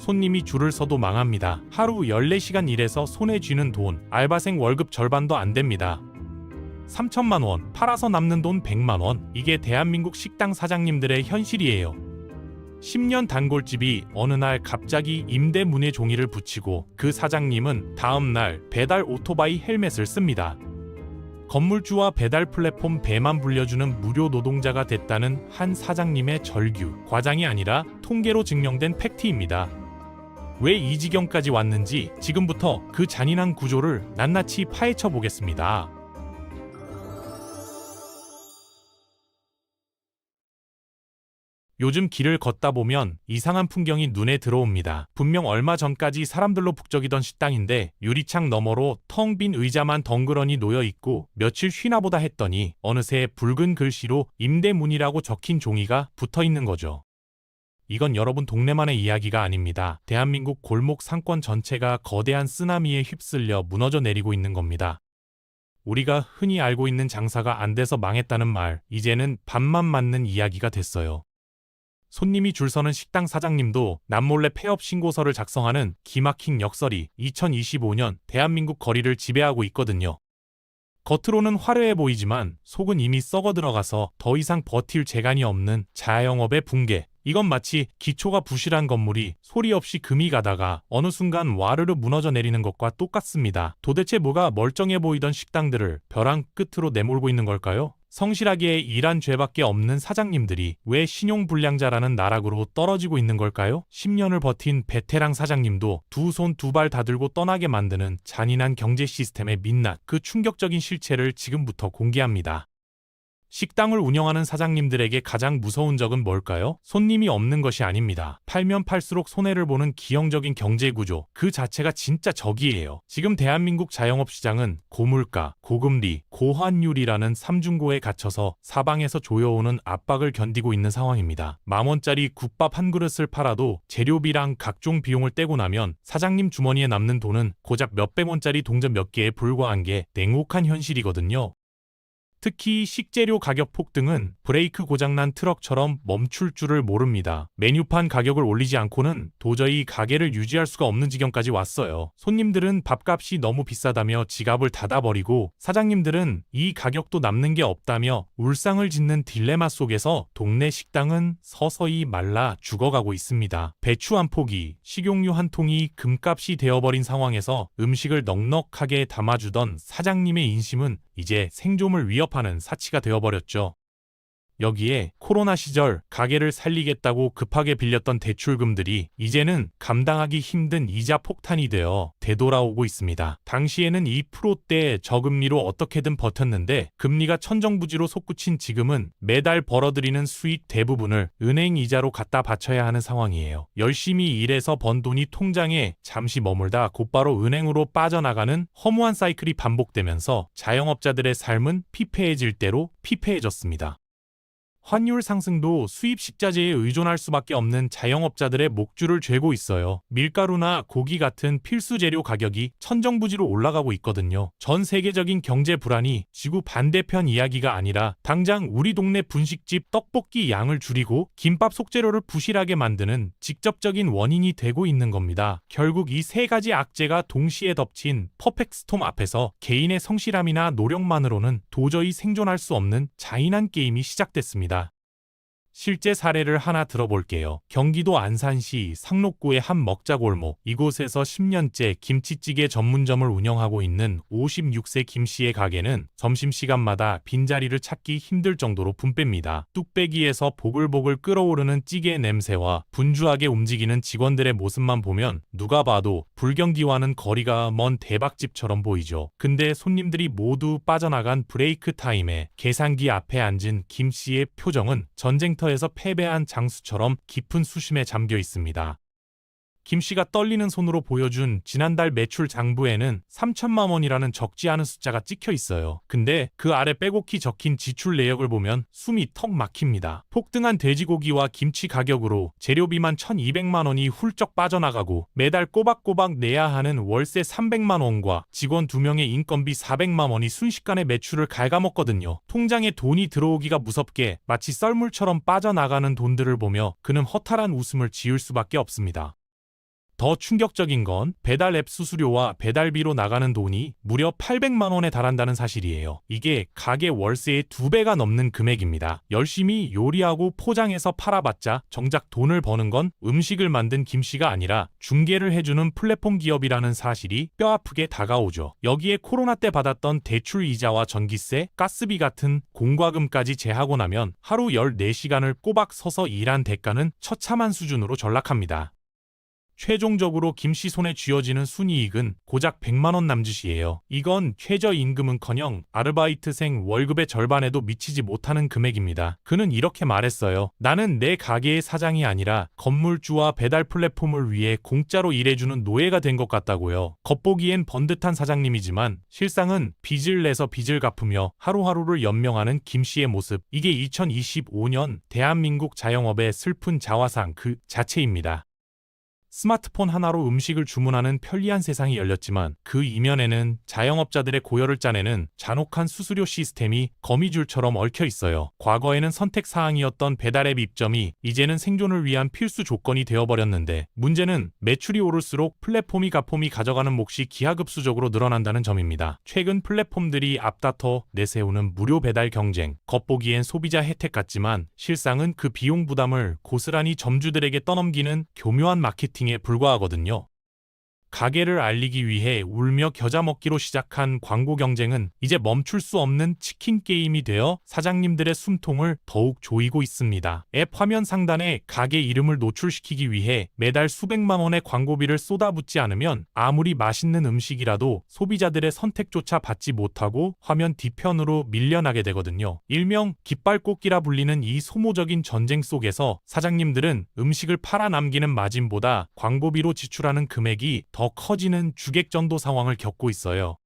손님이 줄을 서도 망합니다. 하루 14시간 일해서 손에 쥐는 돈, 알바생 월급 절반도 안 됩니다. 3천만 원, 팔아서 남는 돈 100만 원. 이게 대한민국 식당 사장님들의 현실이에요. 10년 단골집이 어느 날 갑자기 임대 문의 종이를 붙이고 그 사장님은 다음 날 배달 오토바이 헬멧을 씁니다. 건물주와 배달 플랫폼 배만 불려주는 무료 노동자가 됐다는 한 사장님의 절규, 과장이 아니라 통계로 증명된 팩트입니다. 왜 이 지경까지 왔는지 지금부터 그 잔인한 구조를 낱낱이 파헤쳐 보겠습니다. 요즘 길을 걷다 보면 이상한 풍경이 눈에 들어옵니다. 분명 얼마 전까지 사람들로 북적이던 식당인데 유리창 너머로 텅 빈 의자만 덩그러니 놓여 있고 며칠 쉬나 보다 했더니 어느새 붉은 글씨로 임대문이라고 적힌 종이가 붙어 있는 거죠. 이건 여러분 동네만의 이야기가 아닙니다. 대한민국 골목 상권 전체가 거대한 쓰나미에 휩쓸려 무너져 내리고 있는 겁니다. 우리가 흔히 알고 있는 장사가 안 돼서 망했다는 말, 이제는 밥만 맞는 이야기가 됐어요. 손님이 줄 서는 식당 사장님도 남몰래 폐업 신고서를 작성하는 기막힌 역설이 2025년 대한민국 거리를 지배하고 있거든요. 겉으로는 화려해 보이지만 속은 이미 썩어 들어가서 더 이상 버틸 재간이 없는 자영업의 붕괴. 이건 마치 기초가 부실한 건물이 소리 없이 금이 가다가 어느 순간 와르르 무너져 내리는 것과 똑같습니다. 도대체 뭐가 멀쩡해 보이던 식당들을 벼랑 끝으로 내몰고 있는 걸까요? 성실하게 일한 죄밖에 없는 사장님들이 왜 신용불량자라는 나락으로 떨어지고 있는 걸까요? 10년을 버틴 베테랑 사장님도 두 손 두 발 다 들고 떠나게 만드는 잔인한 경제 시스템의 민낯, 그 충격적인 실체를 지금부터 공개합니다. 식당을 운영하는 사장님들에게 가장 무서운 적은 뭘까요? 손님이 없는 것이 아닙니다. 팔면 팔수록 손해를 보는 기형적인 경제구조, 그 자체가 진짜 적이에요. 지금 대한민국 자영업 시장은 고물가, 고금리, 고환율이라는 삼중고에 갇혀서 사방에서 조여오는 압박을 견디고 있는 상황입니다. 10,000원짜리 국밥 한 그릇을 팔아도 재료비랑 각종 비용을 떼고 나면 사장님 주머니에 남는 돈은 고작 몇백원짜리 동전 몇 개에 불과한 게 냉혹한 현실이거든요. 특히 식재료 가격 폭등은 브레이크 고장난 트럭처럼 멈출 줄을 모릅니다. 메뉴판 가격을 올리지 않고는 도저히 가게를 유지할 수가 없는 지경까지 왔어요. 손님들은 밥값이 너무 비싸다며 지갑을 닫아버리고 사장님들은 이 가격도 남는 게 없다며 울상을 짓는 딜레마 속에서 동네 식당은 서서히 말라 죽어가고 있습니다. 배추 한 포기, 식용유 한 통이 금값이 되어버린 상황에서 음식을 넉넉하게 담아주던 사장님의 인심은 이제 생존을 위협하는 사치가 되어버렸죠. 여기에 코로나 시절 가게를 살리겠다고 급하게 빌렸던 대출금들이 이제는 감당하기 힘든 이자 폭탄이 되어 되돌아오고 있습니다. 당시에는 2%대 저금리로 어떻게든 버텼는데 금리가 천정부지로 솟구친 지금은 매달 벌어들이는 수익 대부분을 은행 이자로 갖다 바쳐야 하는 상황이에요. 열심히 일해서 번 돈이 통장에 잠시 머물다 곧바로 은행으로 빠져나가는 허무한 사이클이 반복되면서 자영업자들의 삶은 피폐해질 대로 피폐해졌습니다. 환율 상승도 수입 식자재에 의존할 수밖에 없는 자영업자들의 목줄을 죄고 있어요. 밀가루나 고기 같은 필수 재료 가격이 천정부지로 올라가고 있거든요. 전 세계적인 경제 불안이 지구 반대편 이야기가 아니라 당장 우리 동네 분식집 떡볶이 양을 줄이고 김밥 속재료를 부실하게 만드는 직접적인 원인이 되고 있는 겁니다. 결국 이 세 가지 악재가 동시에 덮친 퍼펙트 스톰 앞에서 개인의 성실함이나 노력만으로는 도저히 생존할 수 없는 잔인한 게임이 시작됐습니다. 실제 사례를 하나 들어볼게요. 경기도 안산시 상록구의 한 먹자골목, 이곳에서 10년째 김치찌개 전문점을 운영하고 있는 56세 김씨의 가게는 점심시간마다 빈자리를 찾기 힘들 정도로 붐뺍니다. 뚝배기에서 보글보글 끓어오르는 찌개 냄새와 분주하게 움직이는 직원들의 모습만 보면 누가 봐도 불경기와는 거리가 먼 대박집처럼 보이죠. 근데 손님들이 모두 빠져나간 브레이크 타임에 계산기 앞에 앉은 김씨의 표정은 전쟁터에서 패배한 장수처럼 깊은 수심에 잠겨 있습니다. 김씨가 떨리는 손으로 보여준 지난달 매출 장부에는 3천만 원이라는 적지 않은 숫자가 찍혀 있어요. 근데 그 아래 빼곡히 적힌 지출 내역을 보면 숨이 턱 막힙니다. 폭등한 돼지고기와 김치 가격으로 재료비만 1,200만 원이 훌쩍 빠져나가고 매달 꼬박꼬박 내야 하는 월세 300만 원과 직원 2명의 인건비 400만 원이 순식간에 매출을 갉아먹거든요. 통장에 돈이 들어오기가 무섭게 마치 썰물처럼 빠져나가는 돈들을 보며 그는 허탈한 웃음을 지을 수밖에 없습니다. 더 충격적인 건 배달 앱 수수료와 배달비로 나가는 돈이 무려 800만 원에 달한다는 사실이에요. 이게 가게 월세의 2배가 넘는 금액입니다. 열심히 요리하고 포장해서 팔아봤자 정작 돈을 버는 건 음식을 만든 김씨가 아니라 중개를 해주는 플랫폼 기업이라는 사실이 뼈아프게 다가오죠. 여기에 코로나 때 받았던 대출 이자와 전기세, 가스비 같은 공과금까지 제하고 나면 하루 14시간을 꼬박 서서 일한 대가는 처참한 수준으로 전락합니다. 최종적으로 김씨 손에 쥐어지는 순이익은 고작 100만 원 남짓이에요. 이건 최저임금은커녕 아르바이트생 월급의 절반에도 미치지 못하는 금액입니다. 그는 이렇게 말했어요. 나는 내 가게의 사장이 아니라 건물주와 배달 플랫폼을 위해 공짜로 일해주는 노예가 된 것 같다고요. 겉보기엔 번듯한 사장님이지만 실상은 빚을 내서 빚을 갚으며 하루하루를 연명하는 김씨의 모습. 이게 2025년 대한민국 자영업의 슬픈 자화상 그 자체입니다. 스마트폰 하나로 음식을 주문하는 편리한 세상이 열렸지만 그 이면에는 자영업자들의 고열을 짜내는 잔혹한 수수료 시스템이 거미줄처럼 얽혀 있어요. 과거에는 선택사항이었던 배달앱 입점이 이제는 생존을 위한 필수 조건이 되어버렸는데 문제는 매출이 오를수록 플랫폼이 가져가는 몫이 기하급수적으로 늘어난다는 점입니다. 최근 플랫폼들이 앞다퉈 내세우는 무료 배달 경쟁, 겉보기엔 소비자 혜택 같지만 실상은 그 비용 부담을 고스란히 점주들에게 떠넘기는 교묘한 마케팅에 불과하거든요. 가게를 알리기 위해 울며 겨자 먹기로 시작한 광고 경쟁은 이제 멈출 수 없는 치킨 게임이 되어 사장님들의 숨통을 더욱 조이고 있습니다. 앱 화면 상단에 가게 이름을 노출시키기 위해 매달 수백만 원의 광고비를 쏟아붓지 않으면 아무리 맛있는 음식이라도 소비자들의 선택조차 받지 못하고 화면 뒤편으로 밀려나게 되거든요. 일명 깃발꽂기라 불리는 이 소모적인 전쟁 속에서 사장님들은 음식을 팔아 남기는 마진보다 광고비로 지출하는 금액이 더 커지는 주객전도 상황을 겪고 있어요.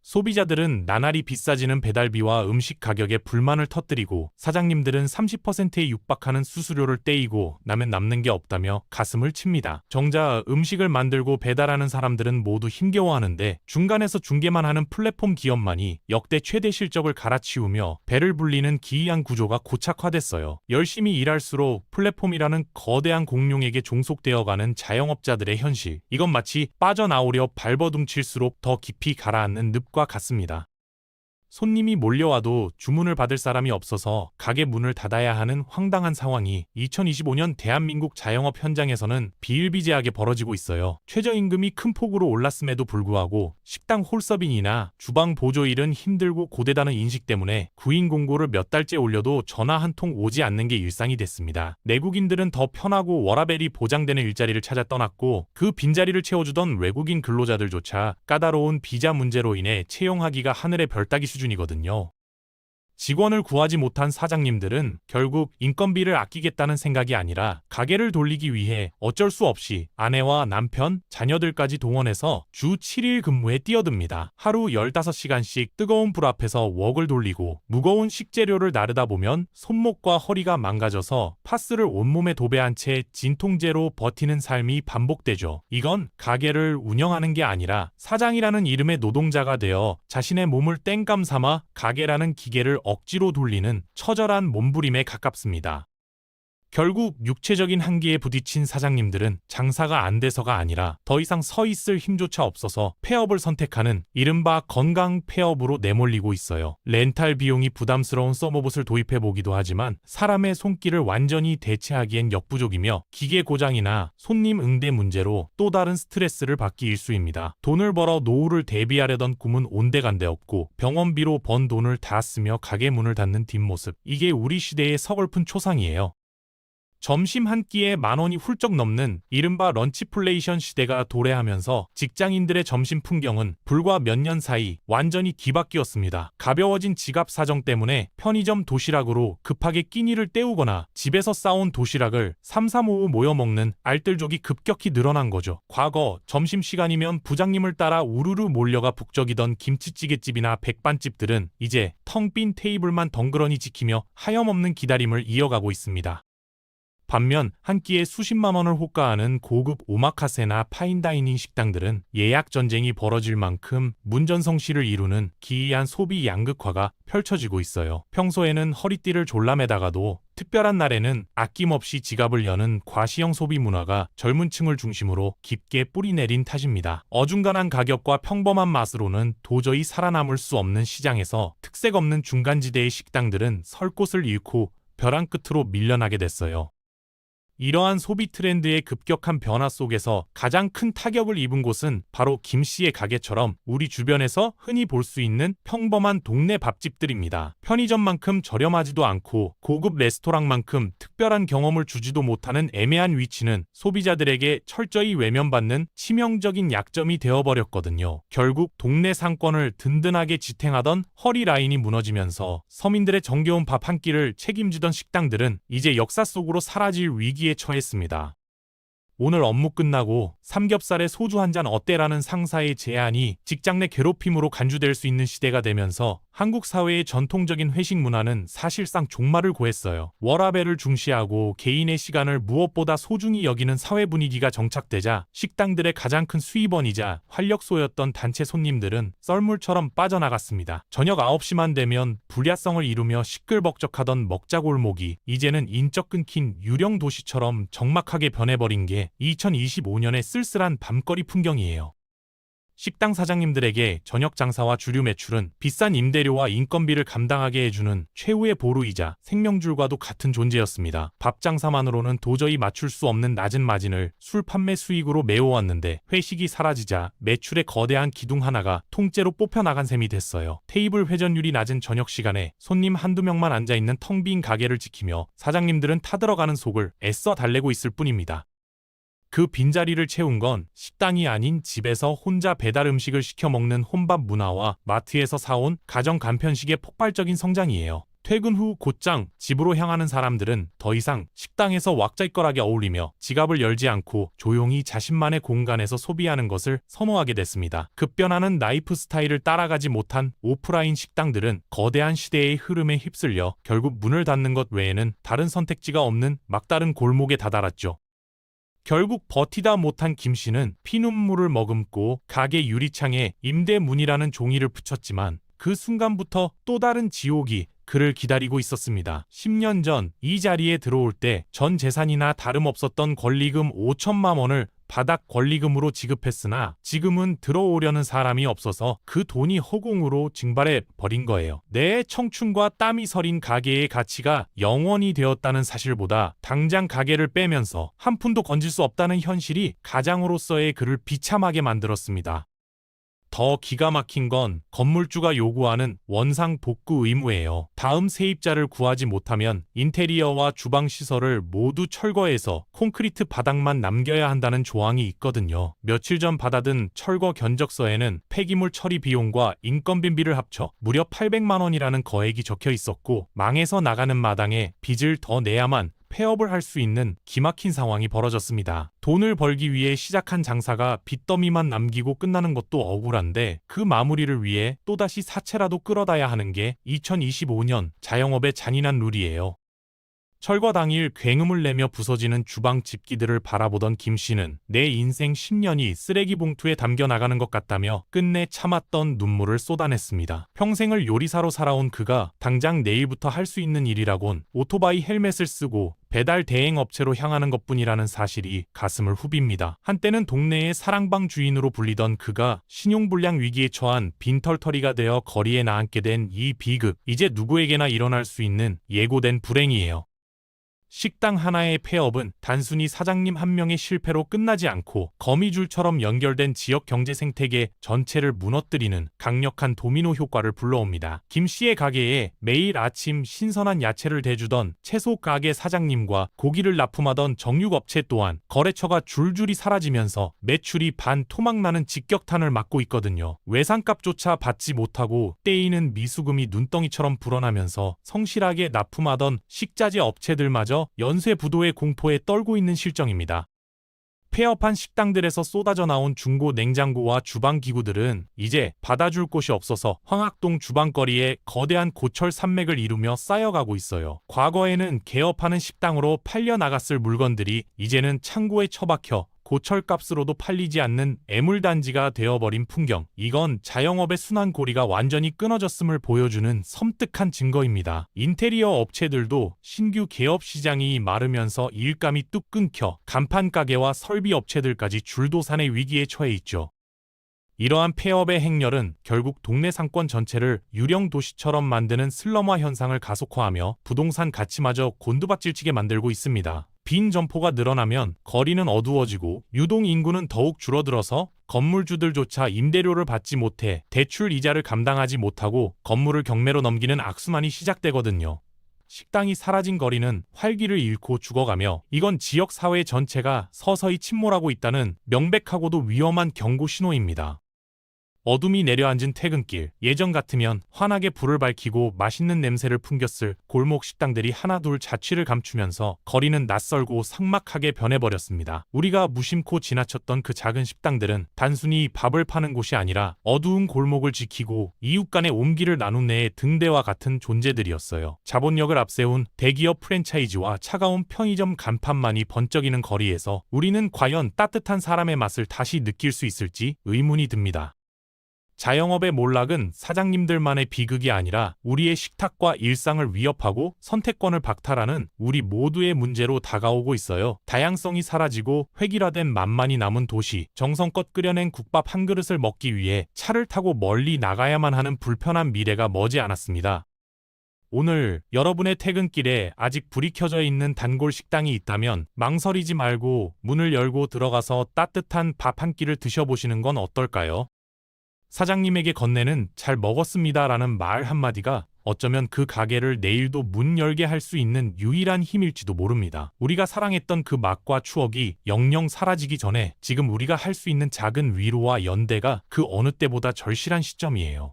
소비자들은 나날이 비싸지는 배달비와 음식 가격에 불만을 터뜨리고 사장님들은 30%에 육박하는 수수료를 떼이고 나면 남는 게 없다며 가슴을 칩니다. 정작 음식을 만들고 배달하는 사람들은 모두 힘겨워하는데 중간에서 중개만 하는 플랫폼 기업만이 역대 최대 실적을 갈아치우며 배를 불리는 기이한 구조가 고착화됐어요. 열심히 일할수록 플랫폼이라는 거대한 공룡에게 종속되어가는 자영업자들의 현실. 이건 마치 빠져나오려 발버둥칠수록 더 깊이 가라앉는 늪과 같습니다. 손님이 몰려와도 주문을 받을 사람이 없어서 가게 문을 닫아야 하는 황당한 상황이 2025년 대한민국 자영업 현장에서는 비일비재하게 벌어지고 있어요. 최저임금이 큰 폭으로 올랐음에도 불구하고 식당 홀서빙이나 주방 보조 일은 힘들고 고되다는 인식 때문에 구인 공고를 몇 달째 올려도 전화 한 통 오지 않는 게 일상이 됐습니다. 내국인들은 더 편하고 워라밸이 보장되는 일자리를 찾아 떠났고 그 빈자리를 채워주던 외국인 근로자들조차 까다로운 비자 문제로 인해 채용하기가 하늘의 별 따기 수준이거든요. 직원을 구하지 못한 사장님들은 결국 인건비를 아끼겠다는 생각이 아니라 가게를 돌리기 위해 어쩔 수 없이 아내와 남편, 자녀들까지 동원해서 주 7일 근무에 뛰어듭니다. 하루 15시간씩 뜨거운 불 앞에서 웍을 돌리고 무거운 식재료를 나르다 보면 손목과 허리가 망가져서 파스를 온몸에 도배한 채 진통제로 버티는 삶이 반복되죠. 이건 가게를 운영하는 게 아니라 사장이라는 이름의 노동자가 되어 자신의 몸을 땡감 삼아 가게라는 기계를 억지로 돌리는 처절한 몸부림에 가깝습니다. 결국 육체적인 한계에 부딪힌 사장님들은 장사가 안 돼서가 아니라 더 이상 서 있을 힘조차 없어서 폐업을 선택하는 이른바 건강 폐업으로 내몰리고 있어요. 렌탈 비용이 부담스러운 서머봇을 도입해보기도 하지만 사람의 손길을 완전히 대체하기엔 역부족이며 기계 고장이나 손님 응대 문제로 또 다른 스트레스를 받기 일쑤입니다. 돈을 벌어 노후를 대비하려던 꿈은 온데간데 없고 병원비로 번 돈을 다 쓰며 가게 문을 닫는 뒷모습. 이게 우리 시대의 서글픈 초상이에요. 점심 한 끼에 10,000원이 훌쩍 넘는 이른바 런치플레이션 시대가 도래하면서 직장인들의 점심 풍경은 불과 몇 년 사이 완전히 뒤바뀌었습니다. 가벼워진 지갑 사정 때문에 편의점 도시락으로 급하게 끼니를 때우거나 집에서 싸온 도시락을 3-3-5-5 모여 먹는 알뜰족이 급격히 늘어난 거죠. 과거 점심시간이면 부장님을 따라 우르르 몰려가 북적이던 김치찌개집이나 백반집들은 이제 텅 빈 테이블만 덩그러니 지키며 하염없는 기다림을 이어가고 있습니다. 반면 한 끼에 수십만 원을 호가하는 고급 오마카세나 파인다이닝 식당들은 예약 전쟁이 벌어질 만큼 문전성시를 이루는 기이한 소비 양극화가 펼쳐지고 있어요. 평소에는 허리띠를 졸라매다가도 특별한 날에는 아낌없이 지갑을 여는 과시형 소비 문화가 젊은 층을 중심으로 깊게 뿌리내린 탓입니다. 어중간한 가격과 평범한 맛으로는 도저히 살아남을 수 없는 시장에서 특색 없는 중간지대의 식당들은 설 곳을 잃고 벼랑 끝으로 밀려나게 됐어요. 이러한 소비 트렌드의 급격한 변화 속에서 가장 큰 타격을 입은 곳은 바로 김 씨의 가게처럼 우리 주변에서 흔히 볼 수 있는 평범한 동네 밥집들입니다. 편의점만큼 저렴하지도 않고 고급 레스토랑만큼 특별한 경험을 주지도 못하는 애매한 위치는 소비자들에게 철저히 외면받는 치명적인 약점이 되어버렸거든요. 결국 동네 상권을 든든하게 지탱하던 허리 라인이 무너지면서 서민들의 정겨운 밥 한 끼를 책임지던 식당들은 이제 역사 속으로 사라질 위기에 처했습니다. 오늘 업무 끝나고 삼겹살에 소주 한 잔 어때라는 상사의 제안이 직장 내 괴롭힘으로 간주될 수 있는 시대가 되면서 한국 사회의 전통적인 회식 문화는 사실상 종말을 고했어요. 워라밸을 중시하고 개인의 시간을 무엇보다 소중히 여기는 사회 분위기가 정착되자 식당들의 가장 큰 수입원이자 활력소였던 단체 손님들은 썰물처럼 빠져나갔습니다. 저녁 9시만 되면 불야성을 이루며 시끌벅적하던 먹자골목이 이제는 인적 끊긴 유령 도시처럼 적막하게 변해버린 게 2025년의 쓸쓸한 밤거리 풍경이에요. 식당 사장님들에게 저녁 장사와 주류 매출은 비싼 임대료와 인건비를 감당하게 해주는 최후의 보루이자 생명줄과도 같은 존재였습니다. 밥 장사만으로는 도저히 맞출 수 없는 낮은 마진을 술 판매 수익으로 메워왔는데 회식이 사라지자 매출의 거대한 기둥 하나가 통째로 뽑혀나간 셈이 됐어요. 테이블 회전율이 낮은 저녁 시간에 손님 한두 명만 앉아있는 텅 빈 가게를 지키며 사장님들은 타들어가는 속을 애써 달래고 있을 뿐입니다. 그 빈자리를 채운 건 식당이 아닌 집에서 혼자 배달 음식을 시켜 먹는 혼밥 문화와 마트에서 사온 가정 간편식의 폭발적인 성장이에요. 퇴근 후 곧장 집으로 향하는 사람들은 더 이상 식당에서 왁자지껄하게 어울리며 지갑을 열지 않고 조용히 자신만의 공간에서 소비하는 것을 선호하게 됐습니다. 급변하는 라이프 스타일을 따라가지 못한 오프라인 식당들은 거대한 시대의 흐름에 휩쓸려 결국 문을 닫는 것 외에는 다른 선택지가 없는 막다른 골목에 다다랐죠. 결국 버티다 못한 김 씨는 피눈물을 머금고 가게 유리창에 임대문이라는 종이를 붙였지만 그 순간부터 또 다른 지옥이 그를 기다리고 있었습니다. 10년 전 이 자리에 들어올 때 전 재산이나 다름없었던 권리금 5천만 원을 바닥 권리금으로 지급했으나 지금은 들어오려는 사람이 없어서 그 돈이 허공으로 증발해 버린 거예요. 내 청춘과 땀이 서린 가게의 가치가 영원이 되었다는 사실보다 당장 가게를 빼면서 한 푼도 건질 수 없다는 현실이 가장으로서의 그를 비참하게 만들었습니다. 더 기가 막힌 건 건물주가 요구하는 원상 복구 의무예요. 다음 세입자를 구하지 못하면 인테리어와 주방 시설을 모두 철거해서 콘크리트 바닥만 남겨야 한다는 조항이 있거든요. 며칠 전 받아든 철거 견적서에는 폐기물 처리 비용과 인건비를 합쳐 무려 800만 원이라는 거액이 적혀 있었고 망해서 나가는 마당에 빚을 더 내야만 폐업을 할 수 있는 기막힌 상황이 벌어졌습니다. 돈을 벌기 위해 시작한 장사가 빚더미만 남기고 끝나는 것도 억울한데 그 마무리를 위해 또다시 사채라도 끌어다야 하는 게 2025년 자영업의 잔인한 룰이에요. 철거 당일 굉음을 내며 부서지는 주방 집기들을 바라보던 김 씨는 내 인생 10년이 쓰레기 봉투에 담겨 나가는 것 같다며 끝내 참았던 눈물을 쏟아냈습니다. 평생을 요리사로 살아온 그가 당장 내일부터 할 수 있는 일이라곤 오토바이 헬멧을 쓰고 배달 대행 업체로 향하는 것뿐이라는 사실이 가슴을 후빕니다. 한때는 동네의 사랑방 주인으로 불리던 그가 신용불량 위기에 처한 빈털터리가 되어 거리에 나앉게 된 이 비극, 이제 누구에게나 일어날 수 있는 예고된 불행이에요. 식당 하나의 폐업은 단순히 사장님 한 명의 실패로 끝나지 않고 거미줄처럼 연결된 지역 경제 생태계 전체를 무너뜨리는 강력한 도미노 효과를 불러옵니다. 김 씨의 가게에 매일 아침 신선한 야채를 대주던 채소 가게 사장님과 고기를 납품하던 정육업체 또한 거래처가 줄줄이 사라지면서 매출이 반토막나는 직격탄을 맞고 있거든요. 외상값조차 받지 못하고 떼이는 미수금이 눈덩이처럼 불어나면서 성실하게 납품하던 식자재 업체들마저 연쇄부도의 공포에 떨고 있는 실정입니다. 폐업한 식당들에서 쏟아져 나온 중고 냉장고와 주방 기구들은 이제 받아줄 곳이 없어서 황학동 주방거리에 거대한 고철 산맥을 이루며 쌓여가고 있어요. 과거에는 개업하는 식당으로 팔려 나갔을 물건들이 이제는 창고에 처박혀 고철값으로도 팔리지 않는 애물단지가 되어버린 풍경. 이건 자영업의 순환고리가 완전히 끊어졌음을 보여주는 섬뜩한 증거입니다. 인테리어 업체들도 신규 개업 시장이 마르면서 일감이 뚝 끊겨 간판 가게와 설비 업체들까지 줄도산의 위기에 처해 있죠. 이러한 폐업의 행렬은 결국 동네 상권 전체를 유령 도시처럼 만드는 슬럼화 현상을 가속화하며 부동산 가치마저 곤두박질치게 만들고 있습니다. 빈 점포가 늘어나면 거리는 어두워지고 유동 인구는 더욱 줄어들어서 건물주들조차 임대료를 받지 못해 대출 이자를 감당하지 못하고 건물을 경매로 넘기는 악순환이 시작되거든요. 식당이 사라진 거리는 활기를 잃고 죽어가며 이건 지역 사회 전체가 서서히 침몰하고 있다는 명백하고도 위험한 경고 신호입니다. 어둠이 내려앉은 퇴근길, 예전 같으면 환하게 불을 밝히고 맛있는 냄새를 풍겼을 골목 식당들이 하나둘 자취를 감추면서 거리는 낯설고 삭막하게 변해버렸습니다. 우리가 무심코 지나쳤던 그 작은 식당들은 단순히 밥을 파는 곳이 아니라 어두운 골목을 지키고 이웃 간의 온기를 나눈 내의 등대와 같은 존재들이었어요. 자본력을 앞세운 대기업 프랜차이즈와 차가운 편의점 간판만이 번쩍이는 거리에서 우리는 과연 따뜻한 사람의 맛을 다시 느낄 수 있을지 의문이 듭니다. 자영업의 몰락은 사장님들만의 비극이 아니라 우리의 식탁과 일상을 위협하고 선택권을 박탈하는 우리 모두의 문제로 다가오고 있어요. 다양성이 사라지고 획일화된 맛만이 남은 도시, 정성껏 끓여낸 국밥 한 그릇을 먹기 위해 차를 타고 멀리 나가야만 하는 불편한 미래가 머지 않았습니다. 오늘 여러분의 퇴근길에 아직 불이 켜져 있는 단골 식당이 있다면 망설이지 말고 문을 열고 들어가서 따뜻한 밥 한 끼를 드셔보시는 건 어떨까요? 사장님에게 건네는 잘 먹었습니다라는 말 한마디가 어쩌면 그 가게를 내일도 문 열게 할 수 있는 유일한 힘일지도 모릅니다. 우리가 사랑했던 그 맛과 추억이 영영 사라지기 전에 지금 우리가 할 수 있는 작은 위로와 연대가 그 어느 때보다 절실한 시점이에요.